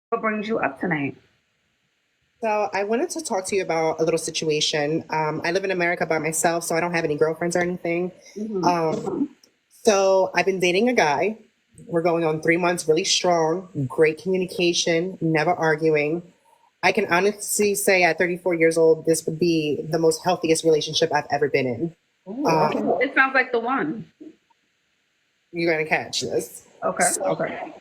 What brings you up tonight? So I wanted to talk to you about a little situation. I live in America by myself, so I don't have any girlfriends or anything. Hmm. Um, so I've been dating a guy. We're going on 3 months, really strong, great communication, never arguing. I can honestly say at 34 years old, this would be the most healthiest relationship I've ever been in. Ooh, okay. It sounds like the one. You're gonna catch this. Okay. So Okay.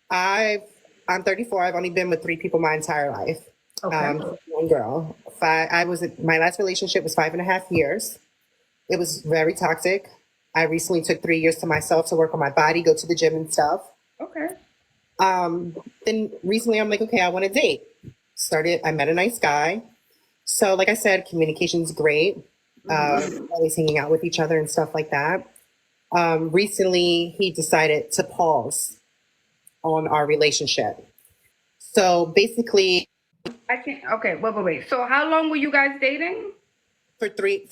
I've I'm 34. I've only been with three people my entire life. Okay. One girl. My last relationship was 5.5 years. It was very toxic. I recently took 3 years to myself to work on my body, go to the gym and stuff. Okay. Then recently I'm like, okay, I want to date. I met a nice guy. So like I said, communication's great. Always hanging out with each other and stuff like that. Recently he decided to pause on our relationship. So basically I can't. Okay. Wait. So, how long were you guys dating? for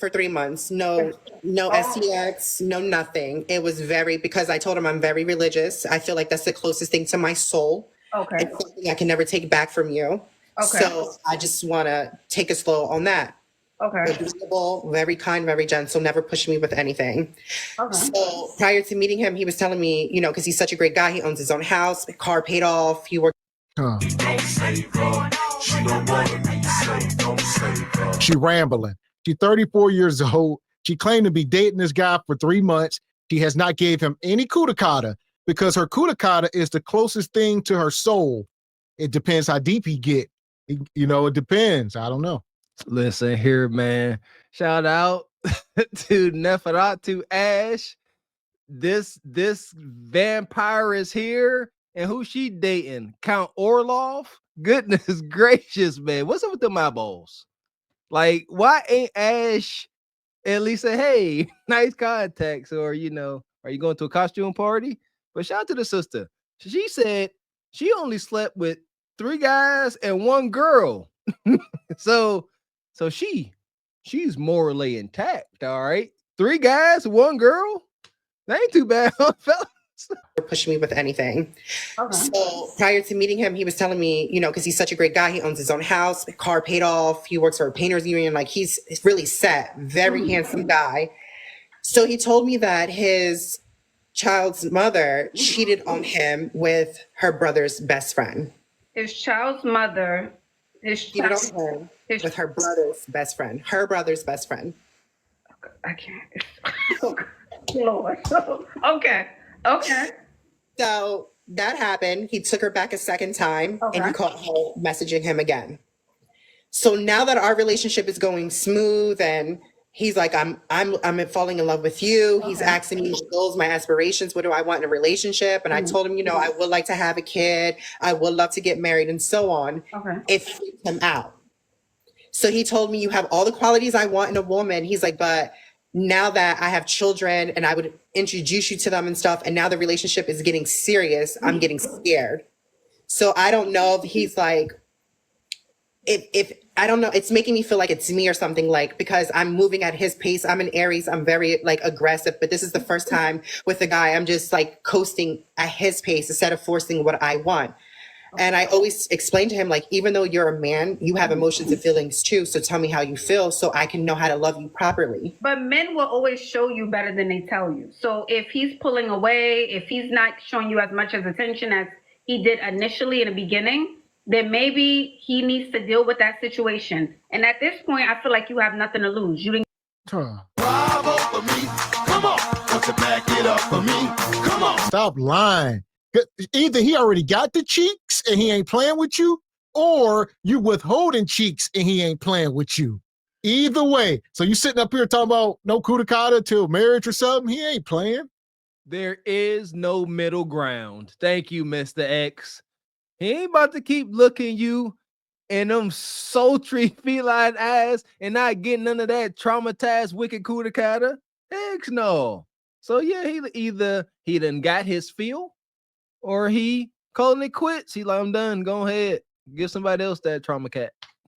3 months, no Oh. SEX, no nothing. It was very because I told him I'm very religious. I feel like that's the closest thing to my soul. Okay. It's something I can never take back from you. Okay. So I just want to take it slow on that. Okay. Agreeable, very kind, very gentle, never push me with anything. Okay. So prior to meeting him, he was telling me, because he's such a great guy. He owns his own house, car paid off. He works. Huh. Don't save her. She don't want to be saved. Don't save her. She rambling. She's 34 years old. She claimed to be dating this guy for 3 months. She has not gave him any kudakata because her kudakata is the closest thing to her soul. It depends how deep he get. It depends. I don't know. Listen here, man. Shout out to Neferatu Ash. This vampire is here, and who she dating? Count Orlov? Goodness gracious, man. What's up with them eyeballs? Like, why ain't Ash at least say, hey, nice contacts, or are you going to a costume party? But shout out to the sister. She said she only slept with three guys and one girl. so she's morally intact, all right. Three guys, one girl. That ain't too bad, huh, fellas? Push me with anything. Okay. So prior to meeting him, he was telling me, because he's such a great guy. He owns his own house, car paid off. He works for a painters union. Like he's really set, very handsome guy. So he told me that his child's mother cheated on him with her brother's best friend. His child's mother. His Cheated child. on him His. with her brother's best friend. Her brother's best friend. I can't. Lord. Okay. Okay. So that happened. He took her back a second time and he Okay. caught her messaging him again. So now that our relationship is going smooth and he's like, I'm falling in love with you. He's Okay. asking me my goals, my aspirations. What do I want in a relationship? And I told him, I would like to have a kid. I would love to get married and so on. Okay. It freaked him out. So he told me, you have all the qualities I want in a woman. He's like, but now that I have children and I would introduce you to them and stuff, and now the relationship is getting serious, I'm getting scared. So I don't know if he's like, if I don't know, it's making me feel like it's me or something, like because I'm moving at his pace. I'm an Aries, I'm very like aggressive, but this is the first time with a guy I'm just like coasting at his pace instead of forcing what I want. And I always explain to him, like, even though you're a man, you have emotions and feelings too. So tell me how you feel so I can know how to love you properly. But men will always show you better than they tell you. So if he's pulling away, if he's not showing you as much as attention as he did initially in the beginning, then maybe he needs to deal with that situation. And at this point, I feel like you have nothing to lose. You didn't. Huh. Bravo for me. Come on. Want to back it up for me. Come on. Stop lying. Either he already got the cheeks and he ain't playing with you, or you withholding cheeks and he ain't playing with you. Either way. So you sitting up here talking about no kudakata till marriage or something? He ain't playing. There is no middle ground. Thank you, Mr. X. He ain't about to keep looking you in them sultry feline eyes and not getting none of that traumatized wicked kudakata. X no. So yeah, he done got his feel, or he calling it quits. He like, I'm done. Go ahead. Give somebody else that trauma cat.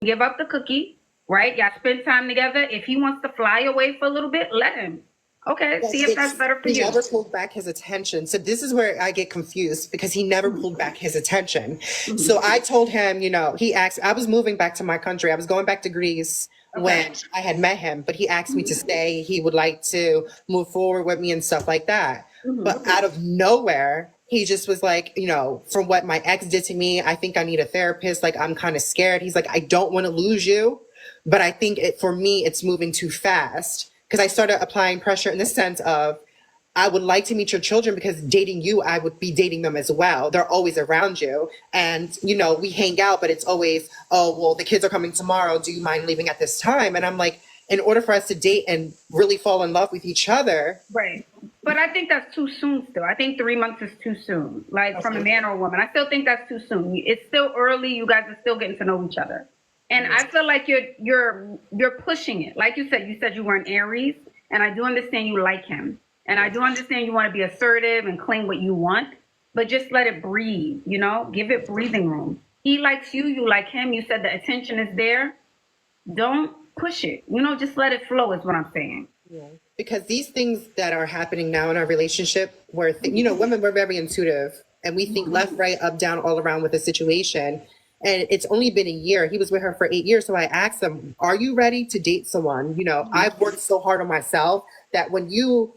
Give up the cookie, right? Y'all spend time together. If he wants to fly away for a little bit, let him. Okay, But see if that's better for he you. never pulled back his attention. So this is where I get confused because he never pulled back his attention. So I told him, he asked, I was moving back to my country. I was going back to Greece when I had met him, but he asked me to stay. He would like to move forward with me and stuff like that. But out of nowhere, he just was like, from what my ex did to me, I think I need a therapist. Like, I'm kind of scared. He's like, I don't want to lose you, but I think for me, it's moving too fast. Because I started applying pressure in the sense of, I would like to meet your children because dating you, I would be dating them as well. They're always around you. And, we hang out, but it's always, oh, well, the kids are coming tomorrow. Do you mind leaving at this time? And I'm like, in order for us to date and really fall in love with each other. Right. But I think that's too soon still. I think 3 months is too soon, like from a man or a woman. I still think that's too soon. It's still early. You guys are still getting to know each other. And I feel like you're pushing it. Like you said you were an Aries, and I do understand you like him. And I do understand you want to be assertive and claim what you want, but just let it breathe, give it breathing room. He likes you, you like him. You said the attention is there. Don't push it. Just let it flow is what I'm saying. Yeah. Because these things that are happening now in our relationship where, women, we're very intuitive and we think left, right, up, down, all around with a situation. And it's only been a year. He was with her for 8 years. So I asked him, are you ready to date someone? I've worked so hard on myself that when you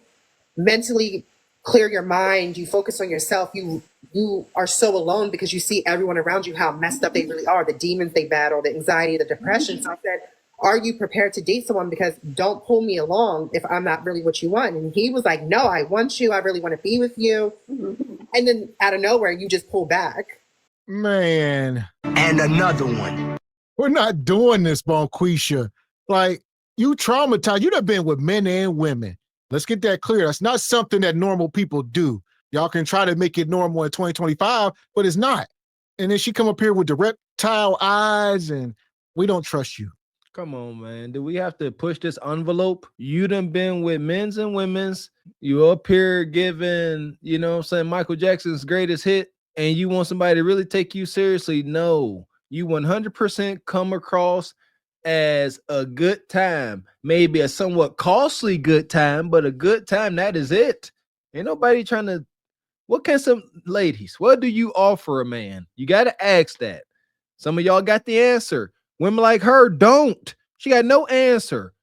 mentally clear your mind, you focus on yourself, you are so alone because you see everyone around you, how messed up they really are, the demons they battle, the anxiety, the depression. So I said, are you prepared to date someone? Because don't pull me along if I'm not really what you want. And he was like, no, I want you. I really want to be with you. And then out of nowhere, you just pull back. Man. And another one. We're not doing this, Bonquisha. Like, you traumatized. You done been with men and women. Let's get that clear. That's not something that normal people do. Y'all can try to make it normal in 2025, but it's not. And then she come up here with the reptile eyes, and we don't trust you. Come on, man. Do we have to push this envelope? You done been with men's and women's. You up here giving, Michael Jackson's greatest hit, and you want somebody to really take you seriously? No. You 100% come across as a good time. Maybe a somewhat costly good time, but a good time, that is it. Ain't nobody trying to... What do you offer a man? You got to ask that. Some of y'all got the answer. Women like her don't. She got no answer,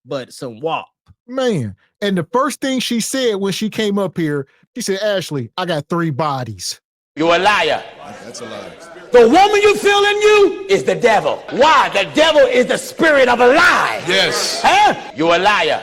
but some WAP. Man, and the first thing she said when she came up here, she said, Ashley, I got 3 bodies. You're a liar. That's a lie. The woman you feel in you is the devil. Why? The devil is the spirit of a lie. Yes. Huh? You're a liar.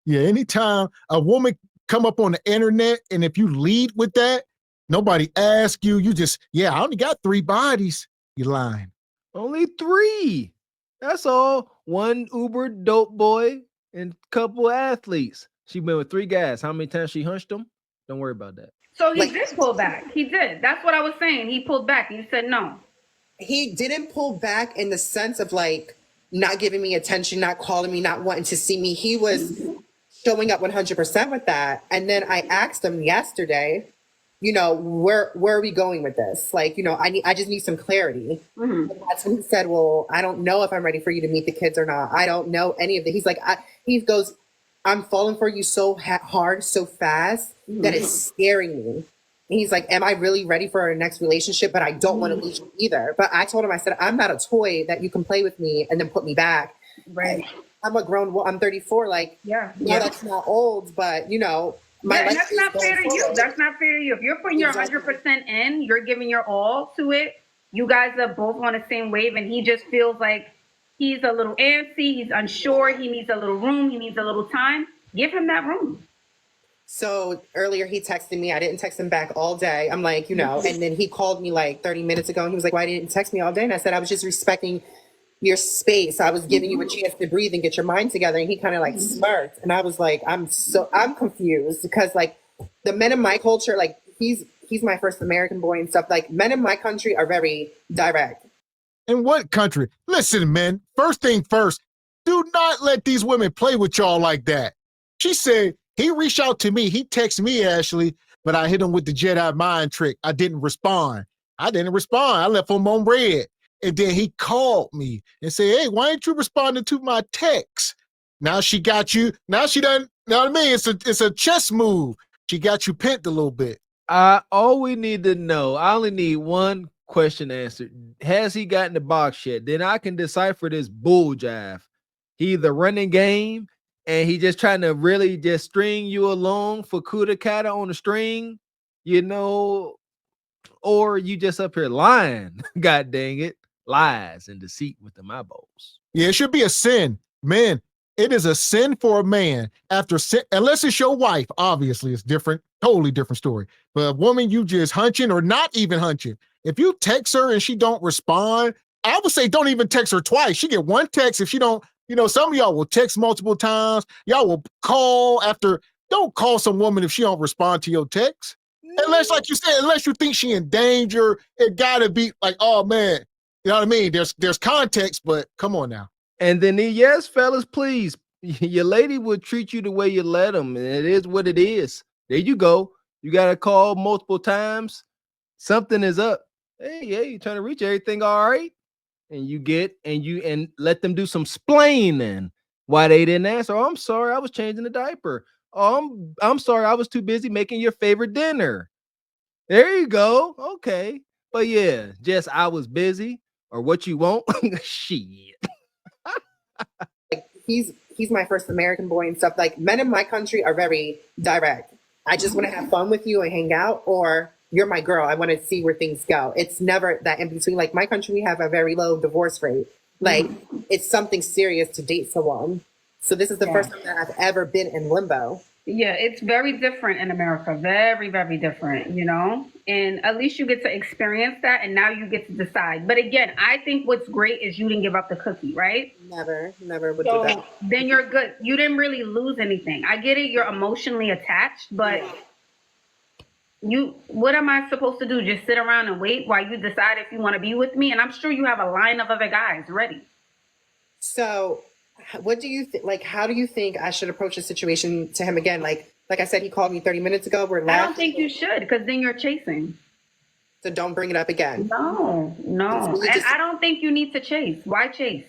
Yeah, anytime a woman come up on the internet, and if you lead with that, nobody asks you, you just, I only got 3 bodies. You lying. Only 3. That's all. 1 Uber dope boy and couple athletes. She been with 3 guys. How many times she hunched them? Don't worry about that. So he did pull back. He did. That's what I was saying. He pulled back. You said no. He didn't pull back in the sense of like not giving me attention, not calling me, not wanting to see me. He was showing up 100% with that. And then I asked him yesterday, where are we going with this? Like, I just need some clarity. And that's when he said, well, I don't know if I'm ready for you to meet the kids or not. I don't know any of it. He's like, he goes, I'm falling for you so hard, so fast that it's scaring me. And he's like, am I really ready for our next relationship? But I don't want to lose you either. But I told him, I said, I'm not a toy that you can play with me and then put me back. Right. I'm a grown, I'm 34. Like, that's not old, but that's not fair to you. That's not fair to you. If you're putting your 100% in, you're giving your all to it. You guys are both on the same wave, and he just feels like he's a little antsy. He's unsure. He needs a little room. He needs a little time. Give him that room. So earlier he texted me. I didn't text him back all day. I'm like, and then he called me like 30 minutes ago and he was like, why didn't you text me all day? And I said, I was just respecting your space. I was giving you a chance to breathe and get your mind together. And he kind of like smirked. And I was like, I'm confused because like the men in my culture, like he's my first American boy and stuff. Like men in my country are very direct. In what country? Listen, man, first thing first, do not let these women play with y'all like that. She said, he reached out to me. He texted me, Ashley, but I hit him with the Jedi mind trick. I didn't respond. I left him on red. And then he called me and said, hey, why ain't you responding to my text? Now she got you. Now know what I mean? It's a chess move. She got you pinned a little bit. All we need to know, I only need one question answered. Has he gotten the box yet? Then I can decipher this bull jive. He the running game, and he just trying to really just string you along for kuda kata on the string, you know, or you just up here lying. God dang it. Lies and deceit with the eyeballs. Yeah, it should be a sin. Man, it is a sin for a man after sin, unless it's your wife. Obviously, it's different, totally different story. But a woman you just hunching or not even hunching, if you text her and she don't respond, I would say don't even text her twice. She get one text if she don't, you know, some of y'all will text multiple times. Y'all will call after, don't call some woman if she don't respond to your text. Unless, like you said, unless you think she in danger, it gotta be like, oh man, you know what I mean? There's context, but come on now. And then yes, fellas, please, your lady will treat you the way you let them. And it is what it is. There you go. You got to call multiple times. Something is up. Hey, you trying to reach everything all right? And you get and let them do some splaining why they didn't answer. Oh, I'm sorry, I was changing the diaper. Oh, I'm sorry, I was too busy making your favorite dinner. There you go. Okay. But yeah, just I was busy or what you want. Shit. He's my first American boy and stuff. Like, men in my country are very direct. I just want to have fun with you and hang out, or you're my girl. I want to see where things go. It's never that in between. Like, my country, we have a very low divorce rate. Like, it's something serious to date someone. So this is the first time that I've ever been in limbo. Yeah, it's very different in America. Very, very different, you know? And at least you get to experience that, and now you get to decide. But again, I think what's great is you didn't give up the cookie, right? Never would do that. Then you're good. You didn't really lose anything. I get it, you're emotionally attached, but what am I supposed to do? Just sit around and wait while you decide if you want to be with me? And I'm sure you have a line of other guys ready. So what do you think? Like, how do you think I should approach the situation to him again? Like I said, he called me 30 minutes ago. We're laughing. I don't think you should, because then you're chasing. So don't bring it up again. No. And I don't think you need to chase. Why chase?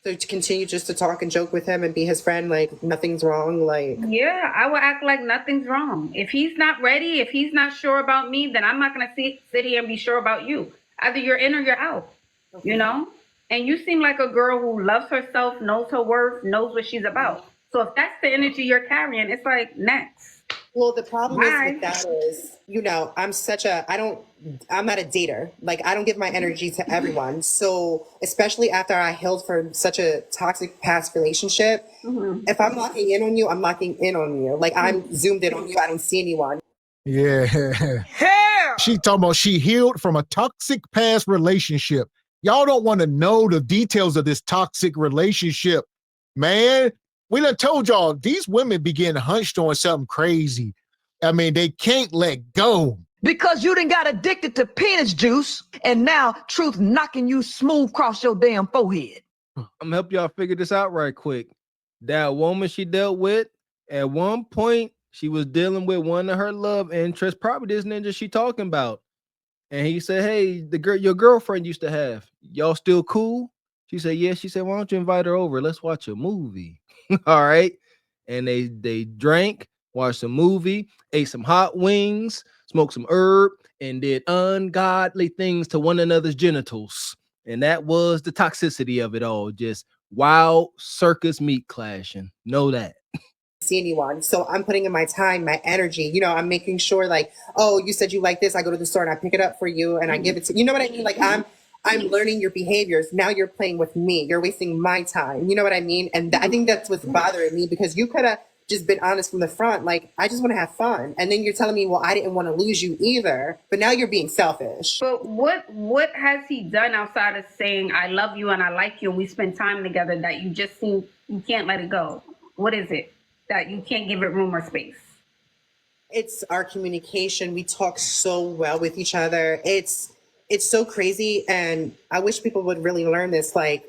So to continue just to talk and joke with him and be his friend, like nothing's wrong. Like, yeah, I will act like nothing's wrong. If he's not ready, if he's not sure about me, then I'm not gonna sit here and be sure about you. Either you're in or you're out. Okay. You know. And you seem like a girl who loves herself, knows her worth, knows what she's about. So if that's the energy you're carrying, it's like next. Well, the problem is with that is, you know, I'm not a dater. Like, I don't give my energy to everyone. So especially after I healed from such a toxic past relationship, if I'm locking in on you, I'm locking in on you. Like, I'm zoomed in on you. I don't see anyone. Yeah. Hell! She talking about she healed from a toxic past relationship. Y'all don't want to know the details of this toxic relationship, man. We done told y'all these women be getting hunched on something crazy. I mean, they can't let go. Because you done got addicted to penis juice, and now truth knocking you smooth across your damn forehead. I'm gonna help y'all figure this out right quick. That woman she dealt with, at one point, she was dealing with one of her love interests, probably this ninja she talking about. And he said, hey, your girlfriend used to have, y'all still cool? She said, yeah. She said, why don't you invite her over? Let's watch a movie. All right. And they drank, watched a movie, ate some hot wings, smoked some herb, and did ungodly things to one another's genitals. And that was the toxicity of it all. Just wild circus meat clashing. Know that. See anyone. So I'm putting in my time, my energy, you know, I'm making sure, like, oh, you said you like this, I go to the store and I pick it up for you and I give it to you. Know what I mean? Like, I'm learning your behaviors. Now you're playing with me, you're wasting my time, you know what I mean? And I think that's what's bothering me, because you could have just been honest from the front, like, I just want to have fun, and then you're telling me, well, I didn't want to lose you either, but now you're being selfish. But what has he done outside of saying I love you and I like you and we spend time together that you just seem you can't let it go? What is it that you can't give it room or space? It's our communication. We talk so well with each other. It's so crazy. And I wish people would really learn this. Like,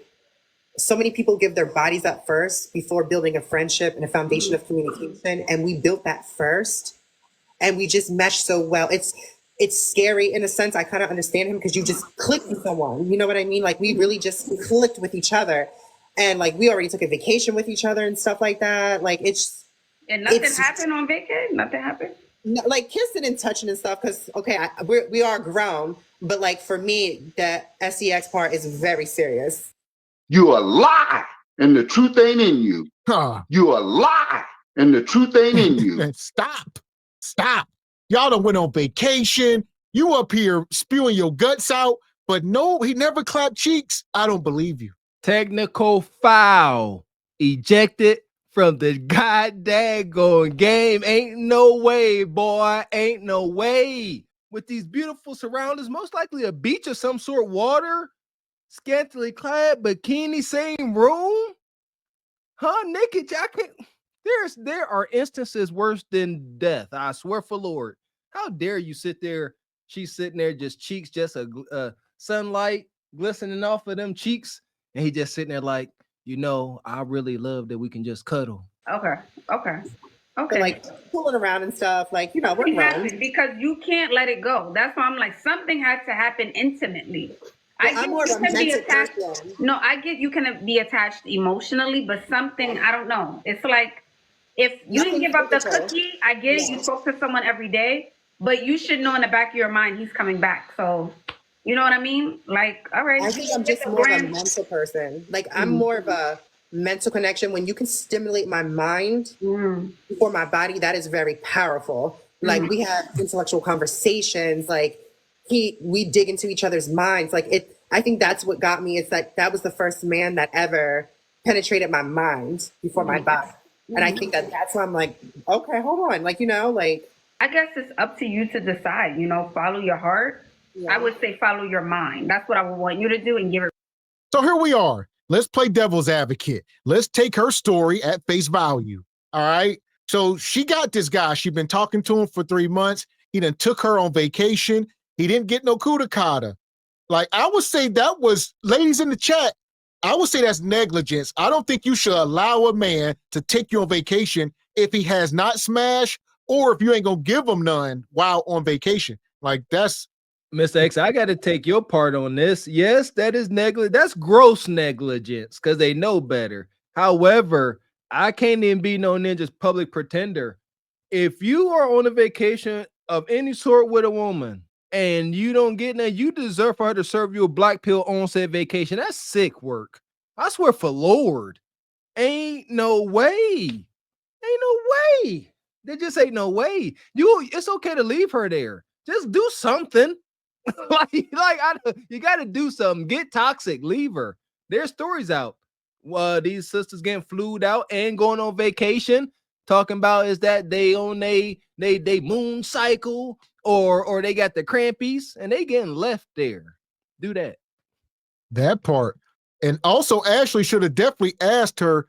so many people give their bodies up first before building a friendship and a foundation of communication. And we built that first and we just mesh so well. It's scary in a sense. I kind of understand him, because you just click with someone. You know what I mean? Like, we really just clicked with each other. And like, we already took a vacation with each other and stuff like that. Like, it's And nothing It's- happened on vacation? Nothing happened? No, like kissing and touching and stuff, because okay, we are grown, but like for me, the sex part is very serious. You a lie, and the truth ain't in you. Huh. You a lie, and the truth ain't in you. Stop. Y'all done went on vacation. You up here spewing your guts out, but no, he never clapped cheeks. I don't believe you. Technical foul. Ejected from the goddamn game. Ain't no way, boy. Ain't no way. With these beautiful surroundings, most likely a beach of some sort, water, scantily clad, bikini, same room. Huh, naked jacket. There are instances worse than death. I swear for Lord. How dare you sit there? She's sitting there, just cheeks, just a sunlight glistening off of them cheeks, and he just sitting there like, I really love that we can just cuddle. Okay. So like pulling around and stuff, like we're grown. Because you can't let it go. That's why I'm like, something had to happen intimately. Well, I'm more of a mental person. No, I get you can be attached emotionally, but something, I don't know. It's like, if you didn't give up the cookie, I get it. You spoke to someone every day, but you should know in the back of your mind he's coming back. So, you know what I mean? Like, all right. I think I'm just more of a mental person. Like, I'm more of a mental connection. When you can stimulate my mind before my body, that is very powerful. Like, we have intellectual conversations. Like, we dig into each other's minds. Like, I think that's what got me. It's that was the first man that ever penetrated my mind before my body. And I think that's why I'm like, okay, hold on. Like, I guess it's up to you to decide, follow your heart. Yeah. I would say follow your mind. That's what I would want you to do and give it. So here we are. Let's play devil's advocate. Let's take her story at face value. All right. So she got this guy. She's been talking to him for 3 months. He done took her on vacation. He didn't get no coup de kata. Like, I would say that was, ladies in the chat, I would say that's negligence. I don't think you should allow a man to take you on vacation if he has not smashed or if you ain't gonna give him none while on vacation. Like, that's... Mr. X, I got to take your part on this. Yes, that is negligence. That's gross negligence because they know better. However, I can't even be no ninja's public pretender. If you are on a vacation of any sort with a woman and you don't get that, you deserve for her to serve you a black pill on said vacation. That's sick work. I swear for Lord. Ain't no way. There just ain't no way. It's okay to leave her there. Just do something. You got to do something. Get toxic. Leave her. There's stories out. These sisters getting flued out and going on vacation. Talking about is that they on they moon cycle or they got the crampies and they getting left there. Do that. That part. And also Ashley should have definitely asked her,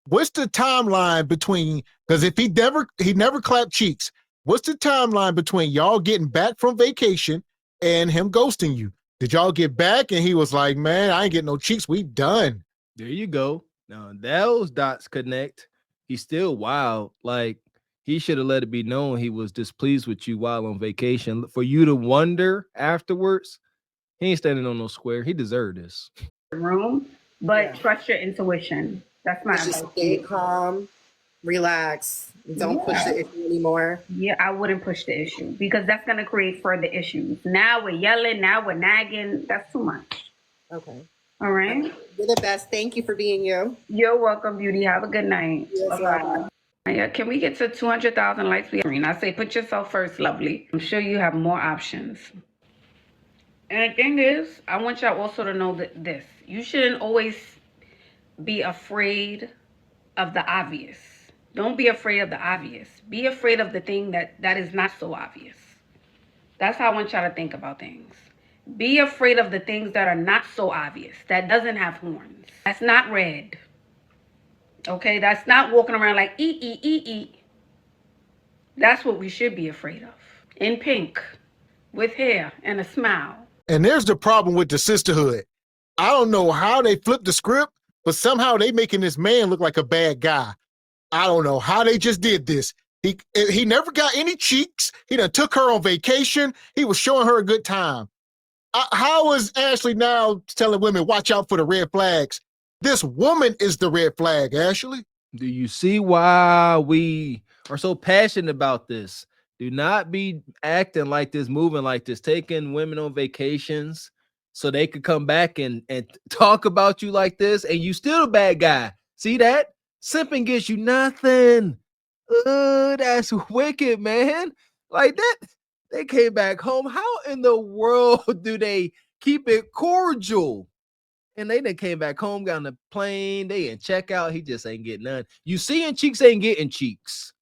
what's the timeline between, because if he never clapped cheeks, what's the timeline between y'all getting back from vacation and him ghosting you? Did y'all get back and he was like, man, I ain't getting no cheeks, we done? There you go. Now those dots connect. He's still wild. Like, he should have let it be known he was displeased with you while on vacation. For you to wonder afterwards, he ain't standing on no square. He deserved this. But trust your intuition. That's my advice. Just stay calm, relax. Don't push the issue anymore. Yeah, I wouldn't push the issue because that's going to create further issues. Now we're yelling, now we're nagging. That's too much. Okay. All right. You're the best. Thank you for being you. You're welcome, beauty. Have a good night. Yes, bye. Yeah, can we get to 200,000 likes? I say put yourself first, lovely. I'm sure you have more options. And the thing is, I want y'all also to know that this. You shouldn't always be afraid of the obvious. Don't be afraid of the obvious. Be afraid of the thing that is not so obvious. That's how I want y'all to think about things. Be afraid of the things that are not so obvious, that doesn't have horns. That's not red. Okay, that's not walking around like eat. That's what we should be afraid of. In pink, with hair and a smile. And there's the problem with the sisterhood. I don't know how they flipped the script, but somehow they making this man look like a bad guy. I don't know how they just did this. He never got any cheeks. He done took her on vacation. He was showing her a good time. How is Ashley now telling women, watch out for the red flags? This woman is the red flag, Ashley. Do you see why we are so passionate about this. Do not be acting like this, moving like this, taking women on vacations so they could come back and talk about you like this, and you still a bad guy. See that? Simping gets you nothing. That's wicked, man. Like that, they came back home. How in the world do they keep it cordial? And they came back home, got on the plane, they in checkout. He just ain't getting none. You seeing cheeks ain't getting cheeks.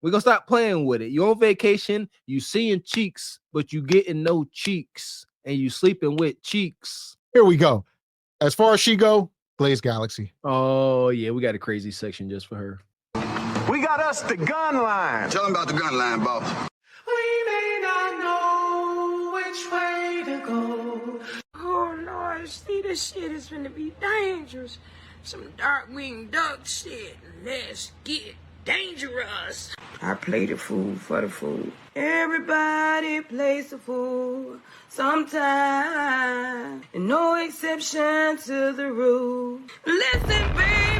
We're gonna stop playing with it. You on vacation, you seeing cheeks, but you getting no cheeks, and you sleeping with cheeks. Here we go. As far as she go, Blaze Galaxy. Oh yeah, we got a crazy section just for her. We got us the gun line. Tell them about the gun line, boss. We may not know which way to go. Oh Lord, see, this shit is gonna be dangerous. Some dark-winged duck shit. Let's get dangerous. I play the fool for the fool. Everybody plays the fool sometime, and no exception to the rule. Listen, baby.